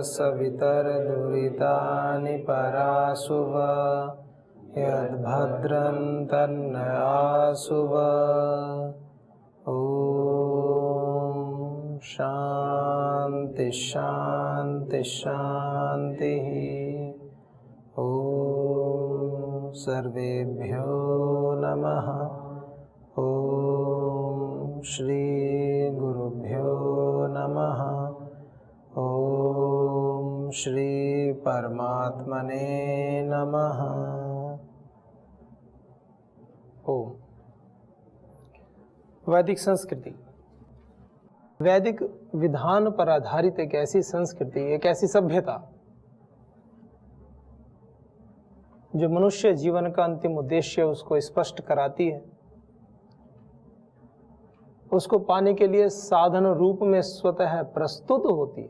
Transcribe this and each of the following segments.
सवितर्दुरितानि पराशुव यद्भद्रं तन्नयाशुव। ॐ शान्ति शान्ति शान्तिः। ॐ सर्वेभ्यो नमः। ॐ श्री गुरुभ्यो नमः। ॐ श्री परमात्मने नमः। ओम। वैदिक संस्कृति, वैदिक विधान पर आधारित एक ऐसी संस्कृति, एक ऐसी सभ्यता जो मनुष्य जीवन का अंतिम उद्देश्य उसको स्पष्ट कराती है, उसको पाने के लिए साधन रूप में स्वतः प्रस्तुत होती है,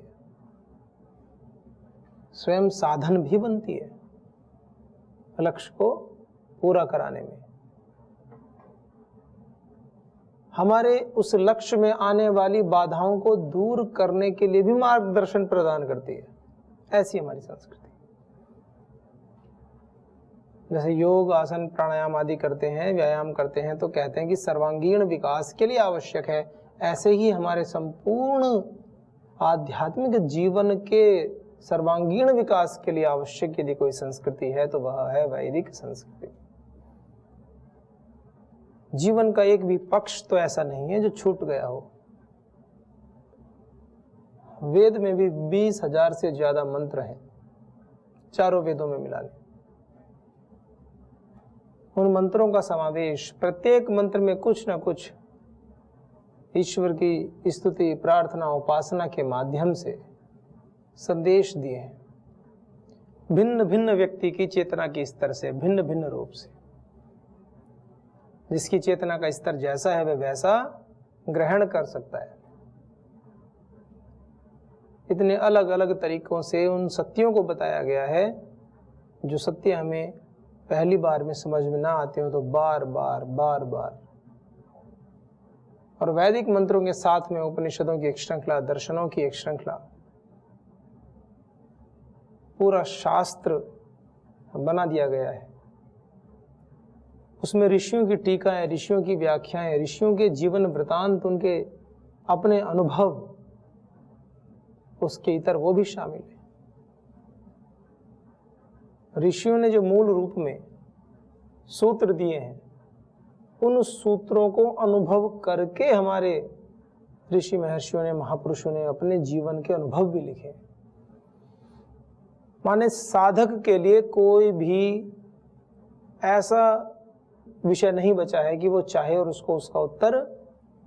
स्वयं साधन भी बनती है लक्ष्य को पूरा कराने में। हमारे उस लक्ष्य में आने वाली बाधाओं को दूर करने के लिए भी मार्गदर्शन प्रदान करती है। ऐसी हमारी संस्कृति। जैसे योग, आसन, प्राणायाम आदि करते हैं, व्यायाम करते हैं, तो कहते हैं कि सर्वांगीण विकास के लिए आवश्यक है। ऐसे ही हमारे संपूर्ण आध्यात्मिक जीवन के सर्वांगीण विकास के लिए आवश्यक यदि कोई संस्कृति है तो वह है वैदिक संस्कृति। जीवन का एक भी पक्ष तो ऐसा नहीं है जो छूट गया हो। वेद में भी 20,000 से ज्यादा मंत्र हैं, चारों वेदों में मिला लें। उन मंत्रों का समावेश, प्रत्येक मंत्र में कुछ न कुछ ईश्वर की स्तुति, प्रार्थना, उपासना के माध्यम से संदेश दिए हैं, भिन्न भिन्न व्यक्ति की चेतना के स्तर से, भिन्न भिन्न रूप से। जिसकी चेतना का स्तर जैसा है वह वैसा ग्रहण कर सकता है। इतने अलग अलग तरीकों से उन सत्यों को बताया गया है जो सत्य हमें पहली बार में समझ में ना आते हो तो बार बार बार बार। और वैदिक मंत्रों के साथ में उपनिषदों की एक श्रृंखला, दर्शनों की एक श्रृंखला, पूरा शास्त्र बना दिया गया है। उसमें ऋषियों की टीकाएं, ऋषियों की व्याख्याएं, ऋषियों के जीवन वृतांत, उनके अपने अनुभव, उसके इतर वो भी शामिल है। ऋषियों ने जो मूल रूप में सूत्र दिए हैं, उन सूत्रों को अनुभव करके हमारे ऋषि महर्षियों ने, महापुरुषों ने अपने जीवन के अनुभव भी लिखे। माने साधक के लिए कोई भी ऐसा विषय नहीं बचा है कि वो चाहे और उसको उसका उत्तर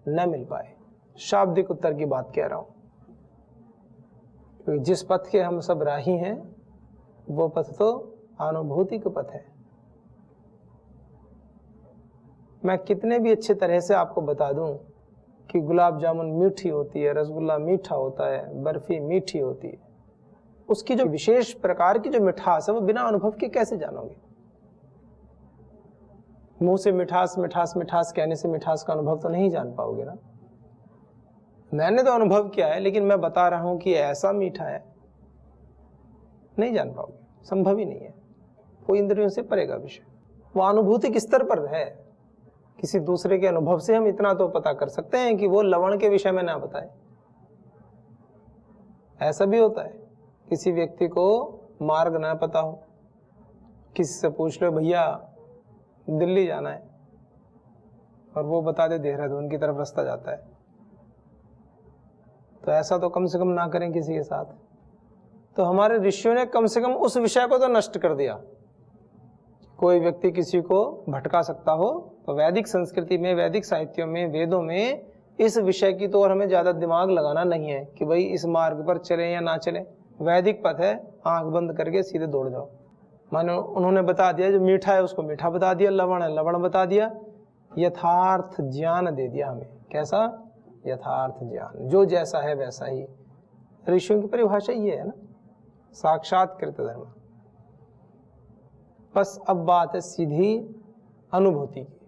न मिल पाए। शाब्दिक उत्तर की बात कह रहा हूं, क्योंकि जिस पथ के हम सब राही हैं वो पथ तो अनुभूति का पथ है। मैं कितने भी अच्छे तरह से आपको बता दूं कि गुलाब जामुन मीठी होती है, रसगुल्ला मीठा होता है, बर्फी मीठी होती है, उसकी जो विशेष प्रकार की जो मिठास है वो बिना अनुभव के कैसे जानोगे? मुंह से मिठास मिठास मिठास कहने से मिठास का अनुभव तो नहीं जान पाओगे ना। मैंने तो अनुभव किया है, लेकिन मैं बता रहा हूं कि ऐसा मीठा है, नहीं जान पाओगे, संभव ही नहीं है। वो इंद्रियों से परे का विषय, वो अनुभूति किस स्तर पर है। किसी दूसरे के अनुभव से हम इतना तो पता कर सकते हैं कि वो लवण के विषय में ना बताए। ऐसा भी होता है, किसी व्यक्ति को मार्ग ना पता हो, किसी से पूछ लो भैया दिल्ली जाना है, और वो बता दे देहरादून की तरफ रास्ता जाता है, तो ऐसा तो कम से कम ना करें किसी के साथ। तो हमारे ऋषियों ने कम से कम उस विषय को तो नष्ट कर दिया। कोई व्यक्ति किसी को भटका सकता हो, तो वैदिक संस्कृति में, वैदिक साहित्यों में, वेदों में इस विषय की तो और हमें ज्यादा दिमाग लगाना नहीं है कि भाई इस मार्ग पर चले या ना चले। वैदिक पथ है, आंख बंद करके सीधे दौड़ जाओ। मानो उन्होंने बता दिया जो मीठा है उसको मीठा बता दिया, लवण है लवण बता दिया, यथार्थ ज्ञान दे दिया हमें। कैसा? यथार्थ ज्ञान, जो जैसा है वैसा ही। ऋषियों की परिभाषा ये है ना, साक्षात्कृत धर्म। बस अब बात है सीधी अनुभूति की।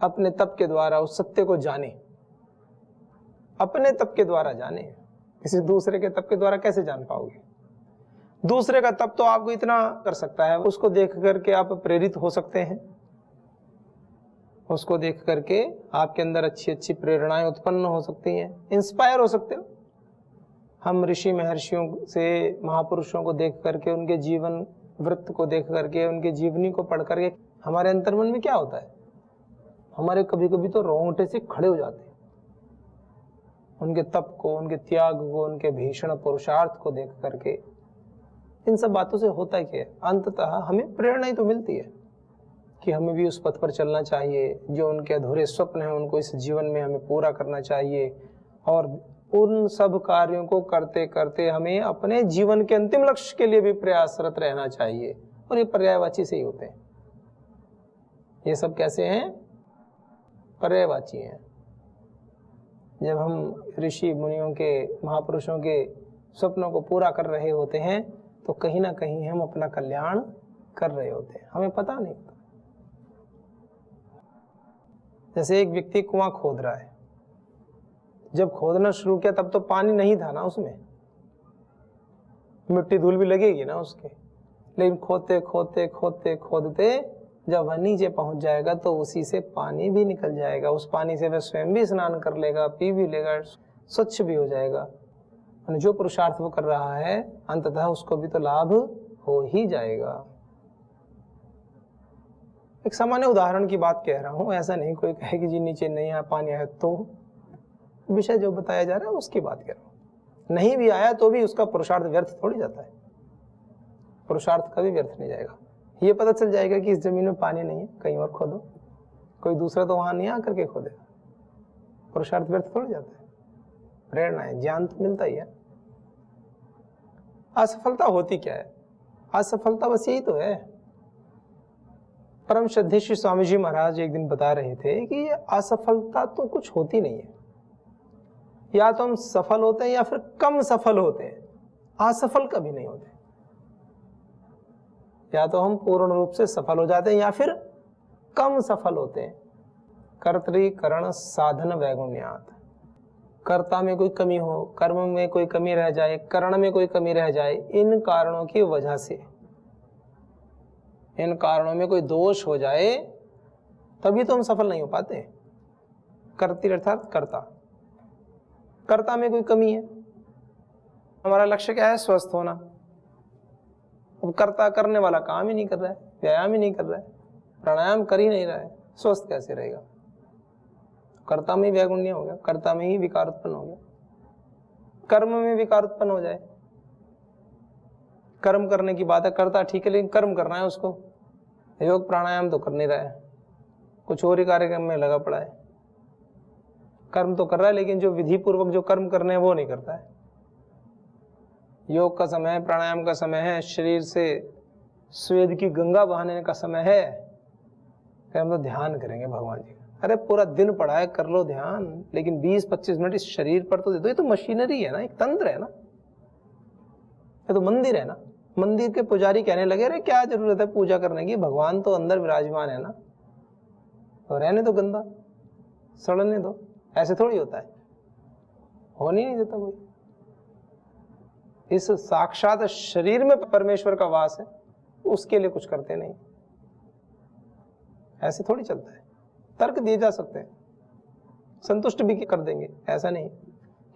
अपने तप के द्वारा उस सत्य को जाने, अपने तप के द्वारा जाने। किसी दूसरे के तप के द्वारा कैसे जान पाओगे? दूसरे का तप तो आपको इतना कर सकता है, उसको देख करके आप प्रेरित हो सकते हैं, उसको देख करके आपके अंदर अच्छी अच्छी प्रेरणाएं उत्पन्न हो सकती हैं, इंस्पायर हो सकते हो। हम ऋषि महर्षियों से, महापुरुषों को देख करके, उनके जीवन वृत्त को देख करके, उनके जीवनी को पढ़ करके हमारे अंतर्मन में क्या होता है? हमारे कभी कभी तो रोंगटे से खड़े हो जाते हैं उनके तप को, उनके त्याग को, उनके भीषण पुरुषार्थ को देख करके। इन सब बातों से होता क्या है? अंततः हमें प्रेरणा ही तो मिलती है कि हमें भी उस पथ पर चलना चाहिए, जो उनके अधूरे स्वप्न हैं उनको इस जीवन में हमें पूरा करना चाहिए, और उन सब कार्यों को करते करते हमें अपने जीवन के अंतिम लक्ष्य के लिए भी प्रयासरत रहना चाहिए। और ये पर्यायवाची से ही होते हैं। ये सब कैसे हैं? पर्यायवाची हैं। जब हम ऋषि मुनियों के, महापुरुषों के स्वप्नों को पूरा कर रहे होते हैं तो कहीं ना कहीं हम अपना कल्याण कर रहे होते हैं, हमें पता नहीं होता। जैसे एक व्यक्ति कुआं खोद रहा है, जब खोदना शुरू किया तब तो पानी नहीं था ना उसमें, मिट्टी धूल भी लगेगी ना उसके, लेकिन खोदते खोदते खोदते खोदते जब वह नीचे पहुंच जाएगा तो उसी से पानी भी निकल जाएगा। उस पानी से वह स्वयं भी स्नान कर लेगा, पी भी लेगा, स्वच्छ भी हो जाएगा। जो पुरुषार्थ वो कर रहा है अंततः उसको भी तो लाभ हो ही जाएगा। एक सामान्य उदाहरण की बात कह रहा हूं, ऐसा नहीं कोई कहे कि जी नीचे नहीं आया पानी आया, तो विषय जो बताया जा रहा है उसकी बात कर रहा हूं। नहीं भी आया तो भी उसका पुरुषार्थ व्यर्थ थोड़ी जाता है, पुरुषार्थ कभी व्यर्थ नहीं जाएगा। ये पता चल जाएगा कि इस जमीन में पानी नहीं है, कहीं और खोदो, कोई दूसरा तो वहां नहीं आकर के खोदेगा, पुरुषार्थ व्यर्थ थोड़ी जाता है। प्रेरणा है, ज्ञान तो मिलता ही है। असफलता होती क्या है? असफलता बस यही तो है। परम श्रद्धेय श्री स्वामी जी महाराज एक दिन बता रहे थे कि असफलता तो कुछ होती नहीं है, या तो हम सफल होते हैं या फिर कम सफल होते हैं, असफल कभी नहीं होते। या तो हम पूर्ण रूप से सफल हो जाते हैं या फिर कम सफल होते हैं। कर्तृकरण साधन वैगुण्यात्, कर्ता में कोई कमी हो, कर्म में कोई कमी रह जाए, करण में कोई कमी रह जाए, इन कारणों की वजह से, इन कारणों में कोई दोष हो जाए तभी तो हम सफल नहीं हो पाते। कर्तृ अर्थात कर्ता, कर्ता में कोई कमी है। हमारा लक्ष्य क्या है? स्वस्थ होना। अब कर्ता करने वाला काम ही नहीं कर रहा है, व्यायाम ही नहीं कर रहा है, प्राणायाम कर ही नहीं रहा है, स्वस्थ कैसे रहेगा? कर्ता में ही वैगुण्य हो गया, कर्ता में ही विकार उत्पन्न हो गया। कर्म में विकार उत्पन्न हो जाए, कर्म करने की बात है, कर्ता ठीक है लेकिन कर्म करना है उसको, योग प्राणायाम तो कर नहीं रहा है, कुछ और ही कार्यक्रम में लगा पड़ा है। कर्म तो कर रहा है लेकिन जो विधि पूर्वक जो कर्म करने हैं वो नहीं करता है। योग का समय है, प्राणायाम का समय है, शरीर से स्वेद की गंगा बहाने का समय है, फिर हम तो ध्यान करेंगे भगवान जी का। अरे पूरा दिन पड़ा है, कर लो ध्यान, लेकिन 20-25 मिनट इस शरीर पर तो दे दो। ये तो मशीनरी है ना, एक तंत्र है ना, ये तो मंदिर है ना। मंदिर के पुजारी कहने लगे अरे क्या जरूरत है पूजा करने की, भगवान तो अंदर विराजमान है ना, तो रहने दो, गंदा सड़ने दो। ऐसे थोड़ी होता है, होने नहीं देता कोई। इस साक्षात शरीर में परमेश्वर का वास है, उसके लिए कुछ करते नहीं, ऐसे थोड़ी चलता है। तर्क दिए जा सकते हैं, संतुष्ट भी कर देंगे, ऐसा नहीं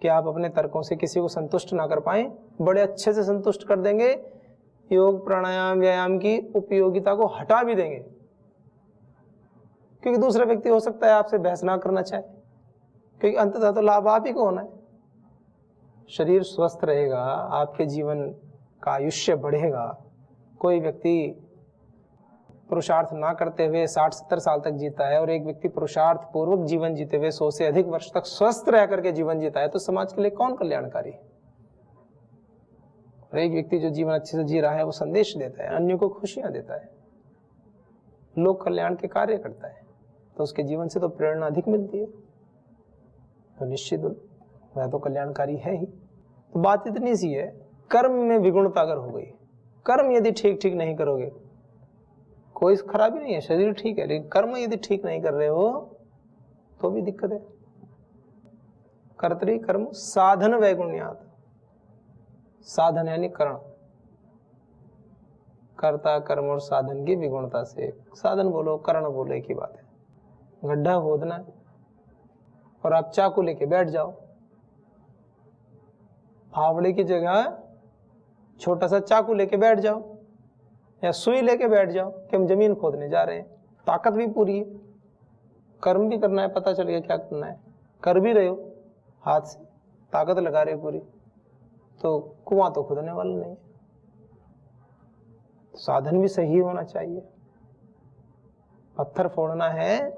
कि आप अपने तर्कों से किसी को संतुष्ट ना कर पाए, बड़े अच्छे से संतुष्ट कर देंगे, योग प्राणायाम व्यायाम की उपयोगिता को हटा भी देंगे, क्योंकि दूसरा व्यक्ति हो सकता है आपसे बहस ना करना चाहे, क्योंकि अंततः तो लाभ आप ही को होना है। शरीर स्वस्थ रहेगा, आपके जीवन का आयुष्य बढ़ेगा। कोई व्यक्ति पुरुषार्थ ना करते हुए 60-70 साल तक जीता है और एक व्यक्ति पुरुषार्थ पूर्वक जीवन जीते हुए 100 से अधिक वर्ष तक स्वस्थ रह करके जीवन जीता है, तो समाज के लिए कौन कल्याणकारी? और एक व्यक्ति जो जीवन अच्छे से जी रहा है वो संदेश देता है, अन्यों को खुशियां देता है, लोक कल्याण के कार्य करता है, तो उसके जीवन से तो प्रेरणा अधिक मिलती है, तो निश्चित वह तो कल्याणकारी है ही। तो बात इतनी सी है, कर्म में विगुणता अगर हो गई, कर्म यदि ठीक ठीक नहीं करोगे, कोई खराबी नहीं है, शरीर ठीक है, लेकिन कर्म यदि ठीक नहीं कर रहे हो तो भी दिक्कत है। कर्तरी कर्म साधन वैगुण्यात्, साधन यानी करण, कर्ता कर्म और साधन की विगुणता से, साधन बोलो करण बोलो एक ही बात है। गड्ढा खोदना है और आप चाकू लेके बैठ जाओ, फावड़े की जगह छोटा सा चाकू लेके बैठ जाओ या सुई लेके बैठ जाओ कि हम जमीन खोदने जा रहे हैं, ताकत भी पूरी है, कर्म भी करना है, पता चल गया क्या करना है, कर भी रहे हो, हाथ से ताकत लगा रहे हो पूरी, तो कुआं तो खोदने वाला नहीं है। साधन भी सही होना चाहिए। पत्थर फोड़ना है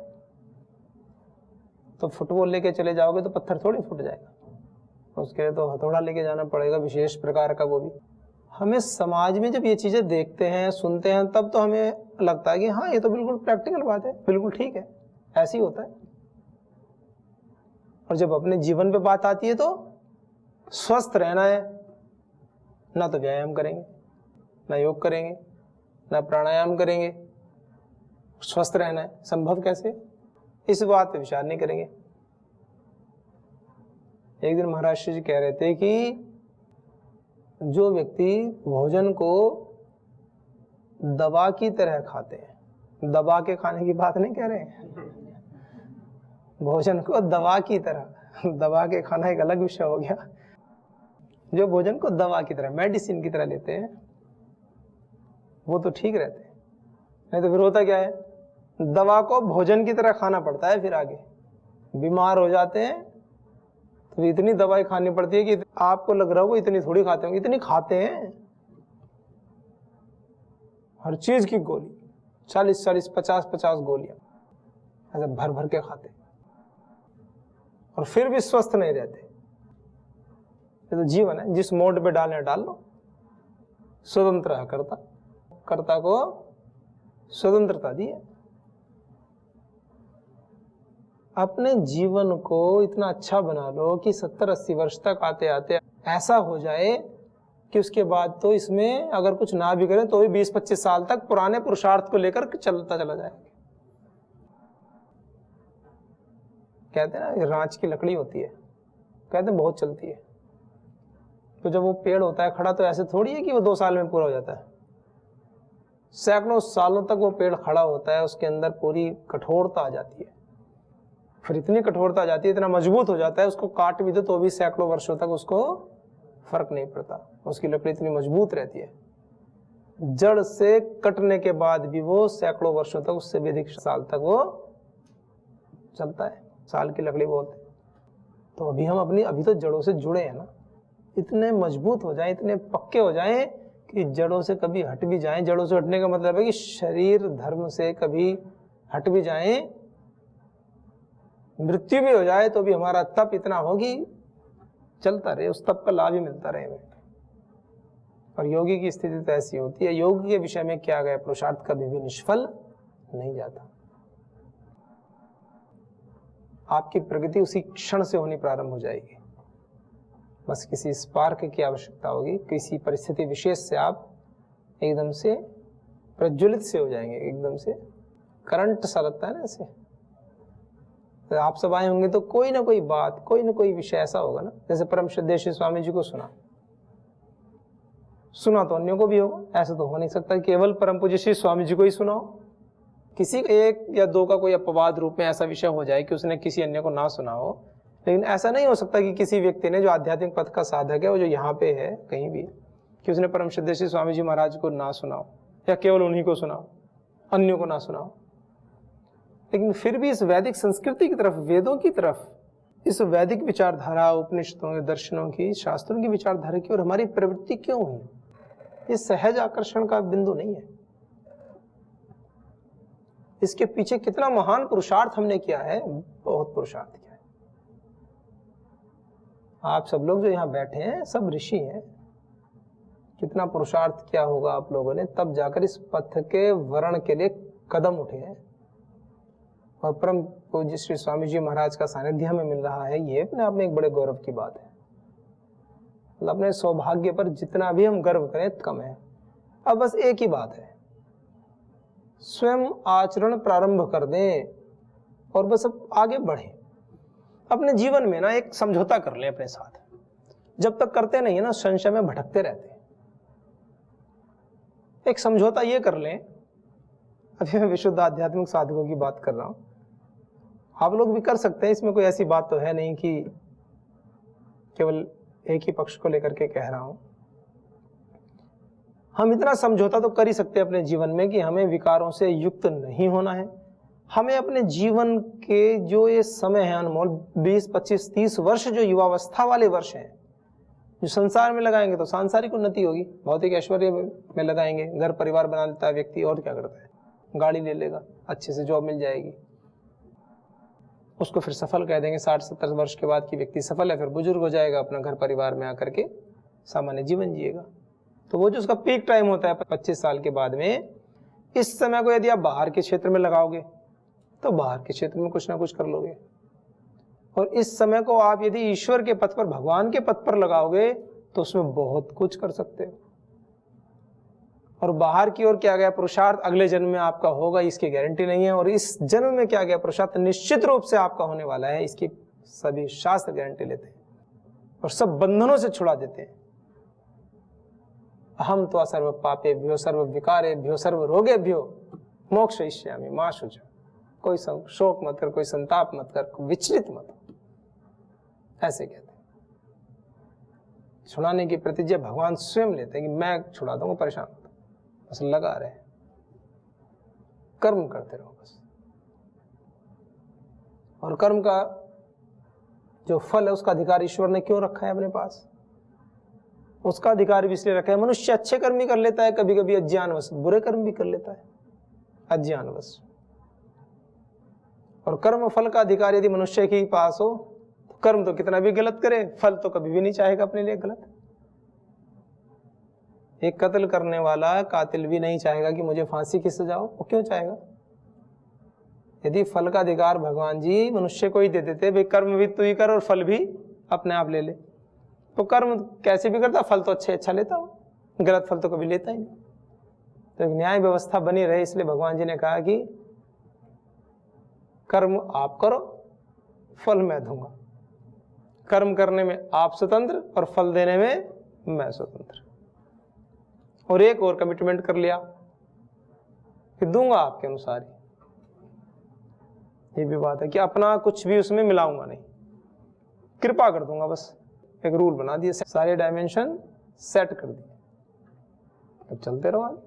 तो फुटबॉल लेके चले जाओगे तो पत्थर थोड़ी फूट जाएगा, उसके लिए तो हथौड़ा लेके जाना पड़ेगा विशेष प्रकार का। वो भी हमें समाज में जब ये चीजें देखते हैं सुनते हैं तब तो हमें लगता है कि हाँ ये तो बिल्कुल प्रैक्टिकल बात है, बिल्कुल ठीक है, ऐसे ही होता है। और जब अपने जीवन पे बात आती है तो स्वस्थ रहना है, ना तो व्यायाम करेंगे, ना योग करेंगे, ना प्राणायाम करेंगे, स्वस्थ रहना है, संभव कैसे? इस बात पे विचार नहीं करेंगे। एक दिन महाराज जी कह रहे थे कि जो व्यक्ति भोजन को दवा की तरह खाते हैं, दबा के खाने की बात नहीं कह रहे हैं, भोजन को दवा की तरह, दबा के खाना एक अलग विषय हो गया। जो भोजन को दवा की तरह, मेडिसिन की तरह लेते हैं वो तो ठीक रहते हैं, नहीं तो फिर होता क्या है, दवा को भोजन की तरह खाना पड़ता है, फिर आगे बीमार हो जाते हैं तो इतनी दवाई खानी पड़ती है कि आपको लग रहा होगा इतनी थोड़ी खाते होंगे, इतनी खाते हैं, हर चीज की गोली 40-40, 50-50 गोलियां ऐसे भर भर के खाते और फिर भी स्वस्थ नहीं रहते। ये तो जीवन है, जिस मोड पे डालने डाल लो, स्वतंत्र है कर्ता, कर्ता को स्वतंत्रता दी है। अपने जीवन को इतना अच्छा बना लो कि 70-80 वर्ष तक आते आते ऐसा हो जाए कि उसके बाद तो इसमें अगर कुछ ना भी करें तो भी 20-25 साल तक पुराने पुरुषार्थ को लेकर चलता चला जाएगा। कहते हैं ना रांच की लकड़ी होती है, कहते हैं बहुत चलती है, तो जब वो पेड़ होता है खड़ा तो ऐसे थोड़ी है कि वो 2 साल में पूरा हो जाता है, सैकड़ों सालों तक वो पेड़ खड़ा होता है, उसके अंदर पूरी कठोरता आ जाती है, फिर इतनी कठोरता आ जाती है, इतना मजबूत हो जाता है, उसको काट भी दो तो भी सैकड़ों वर्षों तक उसको फर्क नहीं पड़ता, उसकी लकड़ी इतनी मजबूत रहती है। जड़ से कटने के बाद भी वो सैकड़ों वर्षों तक, उससे भी अधिक साल तक वो चलता है, साल की लकड़ी बोलते। तो अभी तो जड़ों से जुड़े हैं ना, इतने मजबूत हो जाएं, इतने पक्के हो जाएं कि जड़ों से कभी हट भी जाएं। जड़ों से हटने का मतलब है कि शरीर धर्म से कभी हट भी जाएं, मृत्यु भी हो जाए तो भी हमारा तप इतना हो कि चलता रहे, उस तप का लाभ ही मिलता रहे हमें। और योगी की स्थिति तो ऐसी होती है, योग के विषय में क्या गया, पुरुषार्थ कभी भी निष्फल नहीं जाता। आपकी प्रगति उसी क्षण से होनी प्रारंभ हो जाएगी, बस किसी स्पार्क की आवश्यकता होगी, किसी परिस्थिति विशेष से आप एकदम से प्रज्वलित से हो जाएंगे, एकदम से करंट सा लगता है ना ऐसे। तो आप सब आए होंगे तो कोई ना कोई बात, कोई ना कोई विषय ऐसा होगा ना, जैसे परम श्रद्धेय श्री स्वामी जी को सुना तो अन्यों को भी होगा, ऐसा तो हो नहीं सकता केवल परम पूज्य श्री स्वामी जी को ही सुना हो। किसी एक या दो का कोई अपवाद रूप में ऐसा विषय हो जाए कि उसने किसी अन्य को ना सुना हो, लेकिन ऐसा नहीं हो सकता कि किसी व्यक्ति ने जो आध्यात्मिक पथ का साधक है, वो जो यहाँ पे है कहीं भी, कि उसने परम श्रद्धेय श्री स्वामी जी महाराज को ना सुना हो या केवल उन्हीं को सुना हो, अन्यों को ना सुना हो। लेकिन फिर भी इस वैदिक संस्कृति की तरफ, वेदों की तरफ, इस वैदिक विचारधारा, उपनिषदों के दर्शनों की, शास्त्रों की विचारधारा की और हमारी प्रवृत्ति क्यों हुई? ये सहज आकर्षण का बिंदु नहीं है, इसके पीछे कितना महान पुरुषार्थ हमने किया है, बहुत पुरुषार्थ किया है। आप सब लोग जो यहाँ बैठे हैं सब ऋषि हैं, कितना पुरुषार्थ किया होगा आप लोगों ने, तब जाकर इस पथ के वर्ण के लिए कदम उठे हैं। और परम पूज्य श्री स्वामी जी महाराज का सानिध्य हमें मिल रहा है, ये अपने आप में एक बड़े गौरव की बात है। मतलब अपने सौभाग्य पर जितना भी हम गर्व करें कम है। अब बस एक ही बात है, स्वयं आचरण प्रारंभ कर दें और बस अब आगे बढ़ें। अपने जीवन में ना एक समझौता कर लें अपने साथ, जब तक करते नहीं है ना, संशय में भटकते रहते हैं। एक समझौता ये कर लें, अभी मैं विशुद्ध आध्यात्मिक साधकों की बात कर रहा हूं, आप लोग भी कर सकते हैं, इसमें कोई ऐसी बात तो है नहीं कि केवल एक ही पक्ष को लेकर के कह रहा हूं। हम इतना समझौता तो कर ही सकते हैं अपने जीवन में कि हमें विकारों से युक्त नहीं होना है। हमें अपने जीवन के जो ये समय है अनमोल, 20, 25, 30 वर्ष जो युवावस्था वाले वर्ष हैं, जो संसार में लगाएंगे तो सांसारिक उन्नति होगी, भौतिक ऐश्वर्य में लगाएंगे, घर परिवार बना लेता है व्यक्ति, और क्या करता है, गाड़ी ले लेगा, अच्छे से जॉब मिल जाएगी, उसको फिर सफल कह देंगे। 60-70 वर्ष के बाद की व्यक्ति सफल है, फिर बुजुर्ग हो जाएगा, अपना घर परिवार में आकर के सामान्य जीवन जिएगा। तो वो जो उसका पीक टाइम होता है 25 साल के बाद में, इस समय को यदि आप बाहर के क्षेत्र में लगाओगे तो बाहर के क्षेत्र में कुछ ना कुछ कर लोगे, और इस समय को आप यदि ईश्वर के पथ पर, भगवान के पथ पर लगाओगे तो उसमें बहुत कुछ कर सकते हो। और बाहर की ओर क्या गया पुरुषार्थ अगले जन्म में आपका होगा, इसकी गारंटी नहीं है, और इस जन्म में क्या गया पुरुषार्थ निश्चित रूप से आपका होने वाला है, इसकी सभी शास्त्र गारंटी लेते हैं और सब बंधनों से छुड़ा देते हैं। अहम त्वा सर्व पापेभ्यो सर्व विकारेभ्यो सर्व रोगेभ्यो मोक्षयिष्यामि मा शुच। कोई शोक मत कर, कोई संताप मत कर, कोई विचलित मत, ऐसे कहते हैं। छुड़ाने की प्रतिज्ञा भगवान स्वयं लेते हैं कि मैं छुड़ा दूंगा, परेशान मत, बस लगा रहे, कर्म करते रहो बस। और कर्म का जो फल है उसका अधिकार ईश्वर ने क्यों रखा है अपने पास? उसका अधिकार भी इसलिए रखा है, मनुष्य अच्छे कर्म भी कर लेता है, कभी कभी अज्ञानवश बुरे कर्म भी कर लेता है, अज्ञानवश। और कर्म फल का अधिकार यदि मनुष्य के पास हो तो कर्म तो कितना भी गलत करे, फल तो कभी भी नहीं चाहेगा अपने लिए गलत। एक कत्ल करने वाला कातिल भी नहीं चाहेगा कि मुझे फांसी की सजा हो, वो क्यों चाहेगा? यदि फल का अधिकार भगवान जी मनुष्य को ही दे देते, भाई कर्म भी तू ही कर और फल भी अपने आप ले ले, तो कर्म कैसे भी करता, फल तो अच्छा लेता हो, गलत फल तो कभी लेता ही नहीं। तो एक न्याय व्यवस्था बनी रहे, इसलिए भगवान जी ने कहा कि कर्म आप करो, फल मैं दूंगा। कर्म करने में आप स्वतंत्र और फल देने में मैं स्वतंत्र। और एक और कमिटमेंट कर लिया कि दूंगा आपके अनुसार ही। ये भी बात है कि अपना कुछ भी उसमें मिलाऊंगा नहीं, कृपा कर दूंगा, बस एक रूल बना दिए, सारे डायमेंशन सेट कर दिए, अब चलते रहो आगे।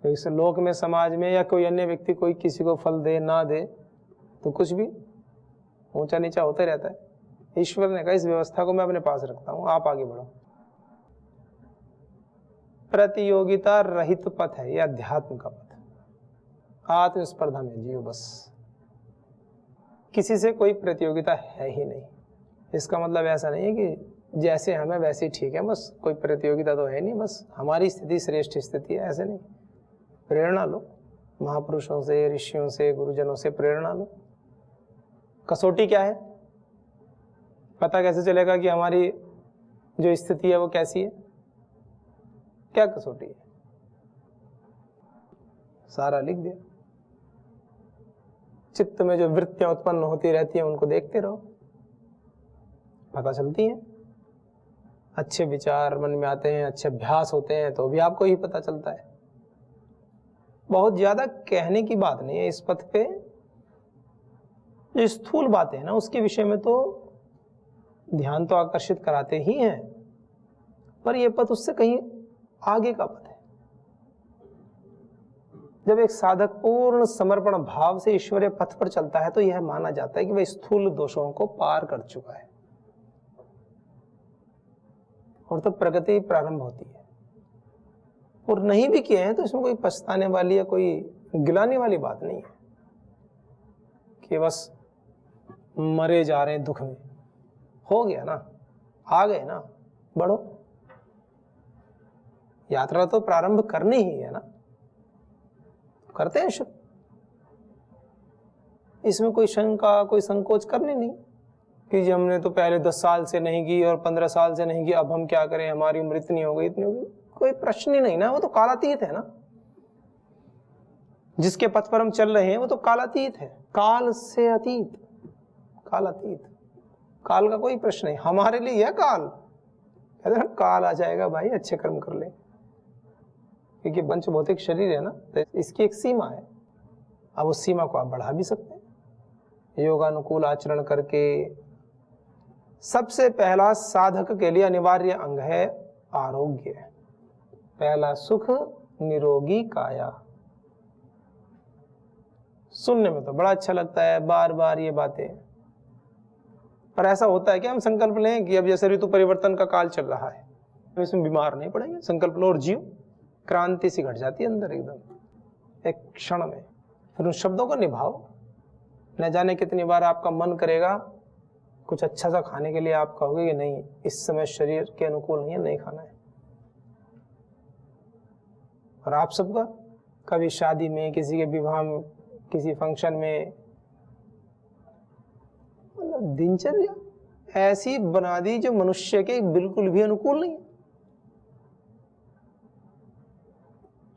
तो इस लोक में, समाज में, या कोई अन्य व्यक्ति कोई किसी को फल दे ना दे तो कुछ भी ऊंचा नीचा होता रहता है। ईश्वर ने कहा इस व्यवस्था को मैं अपने पास रखता हूं, आप आगे बढ़ो। प्रतियोगिता रहित पथ है यह अध्यात्म का पथ। आत्मस्पर्धा में जियो बस, किसी से कोई प्रतियोगिता है ही नहीं। इसका मतलब ऐसा नहीं है कि जैसे हमें वैसे ही ठीक है, बस कोई प्रतियोगिता तो है नहीं, बस हमारी स्थिति श्रेष्ठ स्थिति है, ऐसे नहीं। प्रेरणा लो महापुरुषों से, ऋषियों से, गुरुजनों से प्रेरणा लो। कसौटी क्या है? पता कैसे चलेगा कि हमारी जो स्थिति है वो कैसी है? क्या कसौटी है? सारा लिख दिया। चित्त में जो वृत्तियां उत्पन्न होती रहती हैं उनको देखते रहो, पता चलती हैं। अच्छे विचार मन में आते हैं, अच्छे अभ्यास होते हैं तो भी आपको ही पता चलता है। बहुत ज्यादा कहने की बात नहीं है इस पथ पे। जो स्थूल बातें हैं ना उसके विषय में तो ध्यान तो आकर्षित कराते ही हैं, पर यह पथ उससे कहीं आगे का पथ है। जब एक साधक पूर्ण समर्पण भाव से ईश्वरीय पथ पर चलता है तो यह माना जाता है कि वह स्थूल दोषों को पार कर चुका है, और तो प्रगति प्रारंभ होती है। और नहीं भी किए हैं तो इसमें कोई पछताने वाली या कोई गिलाने वाली बात नहीं है कि बस मरे जा रहे हैं दुख में। हो गया ना, आ गए ना, बढ़ो। यात्रा तो प्रारंभ करनी ही है ना, करते हैं शुरू। इसमें कोई शंका, कोई संकोच करनी नहीं कि जी हमने तो पहले 10 साल से नहीं की और 15 साल से नहीं की, अब हम क्या करें, हमारी उम्र इतनी हो गई, इतनी हो गई। कोई प्रश्न ही नहीं ना, वो तो कालातीत है ना। जिसके पथ पर हम चल रहे हैं वो तो कालातीत है, काल से अतीत, कालातीत। काल का कोई प्रश्न नहीं, हमारे लिए है काल। कहते हैं काल आ जाएगा भाई, अच्छे कर्म कर ले, क्योंकि पंच भौतिक शरीर है ना, तो इसकी एक सीमा है। अब उस सीमा को आप बढ़ा भी सकते हैं योगानुकूल आचरण करके। सबसे पहला साधक के लिए अनिवार्य अंग है आरोग्य। पहला सुख निरोगी काया। सुनने में तो बड़ा अच्छा लगता है बार बार ये बातें, पर ऐसा होता है कि हम संकल्प लें कि अब जैसे ऋतु परिवर्तन का काल चल रहा है, तो इसमें बीमार नहीं पड़ेंगे, संकल्प लो और जियो। क्रांति सी घट जाती है अंदर एकदम एक क्षण में। फिर उन शब्दों को निभाओ। न जाने कितनी बार आपका मन करेगा कुछ अच्छा सा खाने के लिए, आप कहोगे कि नहीं इस समय शरीर के अनुकूल नहीं है, नहीं खाना है। और आप सबका कभी शादी में, किसी के विवाह में, किसी फंक्शन में, मतलब दिनचर्या ऐसी बना दी जो मनुष्य के बिल्कुल भी अनुकूल नहीं है।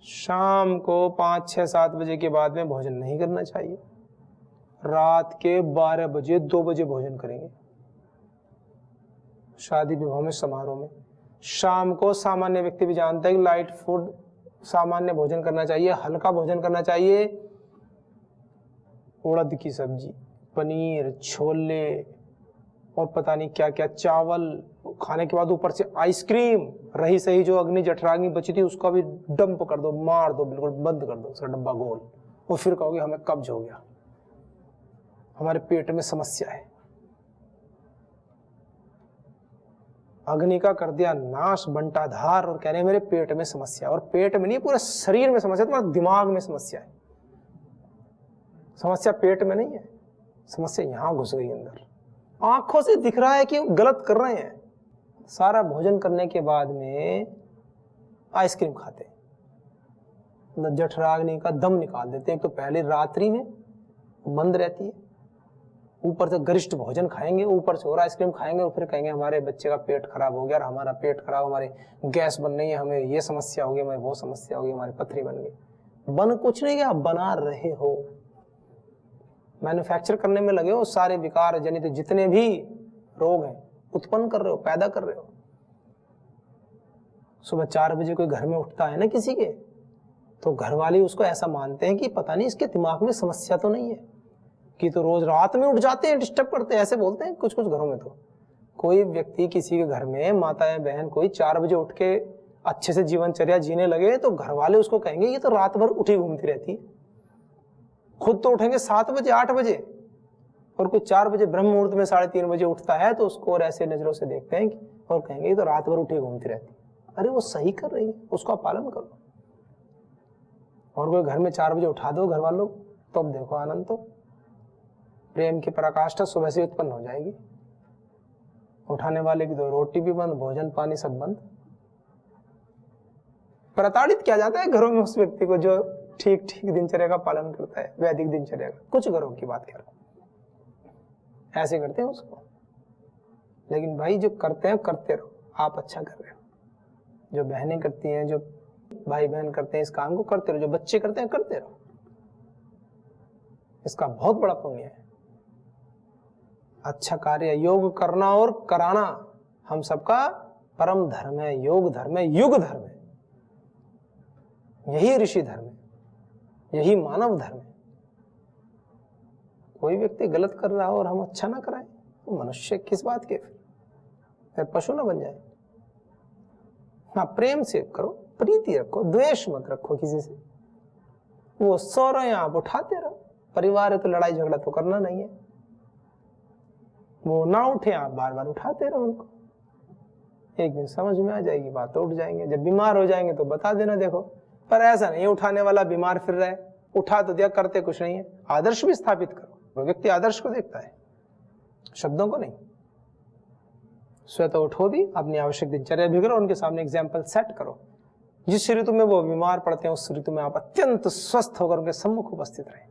शाम को 5, 6, 7 बजे के बाद में भोजन नहीं करना चाहिए। रात के 12 बजे 2 बजे भोजन करेंगे शादी विवाह में, समारोह में। शाम को सामान्य व्यक्ति भी जानता है कि लाइट फूड, सामान्य भोजन करना चाहिए, हल्का भोजन करना चाहिए। उड़द की सब्जी, पनीर, छोले और पता नहीं क्या क्या, चावल खाने के बाद ऊपर से आइसक्रीम, रही सही जो अग्नि जठराग्नि बची थी उसका भी डंप कर दो, मार दो, बिल्कुल बंद कर दो उसका डब्बा गोल। और फिर कहोगे हमें कब्ज हो गया, हमारे पेट में समस्या है। अग्नि का कर दिया नाश, बंटाधार, और कह रहे हैं मेरे पेट में समस्या। और पेट में नहीं, पूरे शरीर में समस्या, तुम्हारे दिमाग में समस्या है। समस्या पेट में नहीं है, समस्या यहां घुस गई अंदर। आंखों से दिख रहा है कि गलत कर रहे हैं। सारा भोजन करने के बाद में आइसक्रीम खाते हैं, जठराग्नि का दम निकाल देते हैं। तो पहले रात्रि में मंद रहती है, ऊपर से गरिष्ठ भोजन खाएंगे, ऊपर से और आइसक्रीम खाएंगे, और फिर कहेंगे हमारे बच्चे का पेट खराब हो गया, और हमारा पेट खराब, हमारी गैस बन रही है, हमें ये समस्या हो गई, हमें वो समस्या हो गई, हमारी पथरी बन गई। बन कुछ नहीं गया, बना रहे हो, मैन्युफैक्चर करने में लगे हो। सारे विकार जनित जितने भी रोग हैं उत्पन्न कर रहे हो, पैदा कर रहे हो। सुबह 4 बजे कोई घर में उठता है ना किसी के, तो घर वाले उसको ऐसा मानते हैं कि पता नहीं इसके दिमाग में समस्या तो नहीं है, कि तो रोज रात में उठ जाते हैं, डिस्टर्ब करते हैं, ऐसे बोलते हैं कुछ कुछ घरों में। तो कोई व्यक्ति किसी के घर में, माता या बहन कोई 4 बजे उठ के अच्छे से जीवनचर्या जीने लगे, तो घर वाले उसको कहेंगे ये तो रात भर उठी घूमती रहती है। खुद तो उठेंगे 7 बजे 8 बजे, और कोई 4 बजे ब्रह्म मुहूर्त में 3:30 बजे उठता है, तो उसको और ऐसे नजरों से देखते हैं और कहेंगे ये तो रात भर उठी घूमती रहती है। अरे वो सही कर रही है, उसका पालन करो। और कोई घर में 4 बजे उठा दो घर वालों, तो अब देखो आनंद, तो प्रेम की पराकाष्ठा सुबह से उत्पन्न हो जाएगी। उठाने वाले की तो रोटी भी बंद, भोजन पानी सब बंद। प्रताड़ित किया जाता है घरों में उस व्यक्ति को जो ठीक ठीक दिनचर्या का पालन करता है, वैदिक दिनचर्या का। कुछ घरों की बात कर रहा हूं, ऐसे करते हैं उसको। लेकिन भाई जो करते हैं करते रहो, आप अच्छा कर रहे हो। जो बहनें करती हैं, जो भाई बहन करते हैं, इस काम को करते रहो। जो बच्चे करते हैं करते रहो, इसका बहुत बड़ा पुण्य है। अच्छा कार्य, योग करना और कराना हम सबका परम धर्म है, योग धर्म है, युग धर्म है। यही ऋषि धर्म है, यही मानव धर्म है। कोई व्यक्ति गलत कर रहा हो और हम अच्छा ना कराएं, तो मनुष्य किस बात के, फिर पशु ना बन जाए। हाँ, प्रेम से करो, प्रीति रखो, द्वेष मत रखो किसी से। वो सो रहे हैं, आप उठाते रहो। परिवार है तो लड़ाई झगड़ा तो करना नहीं है। वो ना उठे, आप बार बार उठाते रहो उनको। एक दिन समझ में आ जाएगी बात, तो उठ जाएंगे। जब बीमार हो जाएंगे तो बता देना, देखो। पर ऐसा नहीं उठाने वाला बीमार फिर रहे, उठा तो दिया, करते कुछ नहीं है। आदर्श भी स्थापित करो। वो व्यक्ति आदर्श को देखता है, शब्दों को नहीं। स्वयं तो उठो भी, अपनी आवश्यक दिनचर्या भी करो, उनके सामने एग्जाम्पल सेट करो। जिस ऋतु में वो बीमार पड़ते हैं, उस ऋतु में आप अत्यंत स्वस्थ होकर उनके सम्मुख उपस्थित रहें,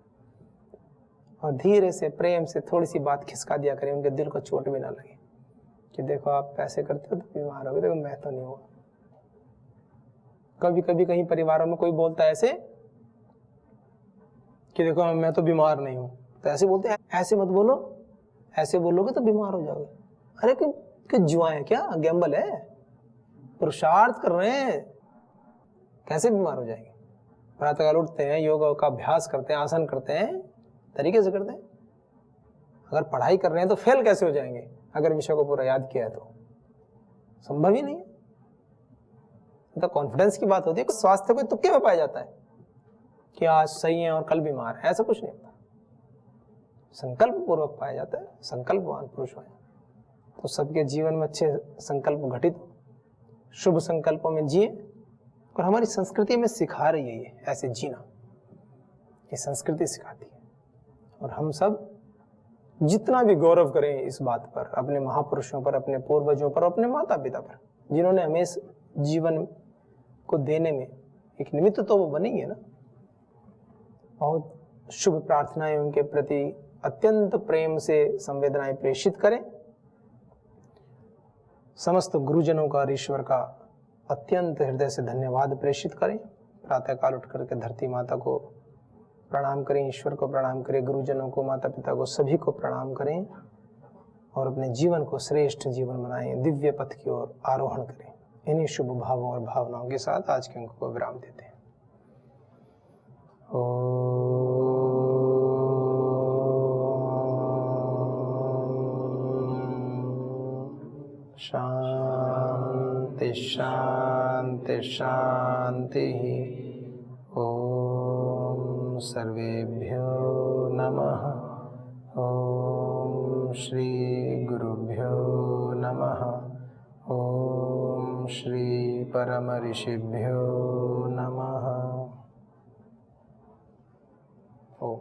और धीरे से प्रेम से थोड़ी सी बात खिसका दिया करें, उनके दिल को चोट भी ना लगे कि देखो आप ऐसे करते हो तो बीमार हो गए, देखो मैं तो नहीं हुआ। कभी कभी कहीं परिवारों में कोई बोलता है ऐसे कि देखो मैं तो बीमार नहीं हूं, तो ऐसे बोलते हैं, ऐसे मत बोलो, ऐसे बोलोगे तो बीमार हो जाओगे। अरे कि जुआ है क्या, गैम्बल है, पुरुषार्थ कर रहे हैं, कैसे बीमार हो जाएंगे। प्रातःकाल उठते हैं, योगा का अभ्यास करते हैं, आसन करते हैं, तरीके से करते हैं। अगर पढ़ाई कर रहे हैं तो फेल कैसे हो जाएंगे अगर विषय को पूरा याद किया है तो? संभव ही नहीं है। तो कॉन्फिडेंस की बात होती है। स्वास्थ्य कोई तुक्के में पाया जाता है कि आज सही है और कल बीमार है, ऐसा कुछ नहीं होता। संकल्प पूर्वक पाया जाता है, संकल्पवान पुरुष हो। तो सबके जीवन में अच्छे संकल्प घटित, शुभ संकल्पों में जिए। और हमारी संस्कृति में सिखा रही है ये ऐसे जीना, ये संस्कृति सिखाती है। और हम सब जितना भी गौरव करें इस बात पर, अपने महापुरुषों पर, अपने पूर्वजों पर, अपने माता पिता पर, जिन्होंने हमें इस जीवन को देने में एक निमित्त तो वो बनेंगे ना। बहुत शुभ प्रार्थनाएं उनके प्रति अत्यंत प्रेम से संवेदनाएं प्रेषित करें। समस्त गुरुजनों का और ईश्वर का अत्यंत हृदय से धन्यवाद प्रेषित करें। प्रातःकाल उठ करके धरती माता को प्रणाम करें, ईश्वर को प्रणाम करें, गुरुजनों को, माता पिता को, सभी को प्रणाम करें और अपने जीवन को श्रेष्ठ जीवन बनाएं, दिव्य पथ की ओर आरोहण करें। इन्हीं शुभ भावों और भावनाओं के साथ आज के अंक को विराम देते हैं। शांति शांति शांति। ओम सर्वेभ्यो नमः। ओम श्री गुरुभ्यो नमः। ओम श्री परम ऋषिभ्यो नमः। ओम।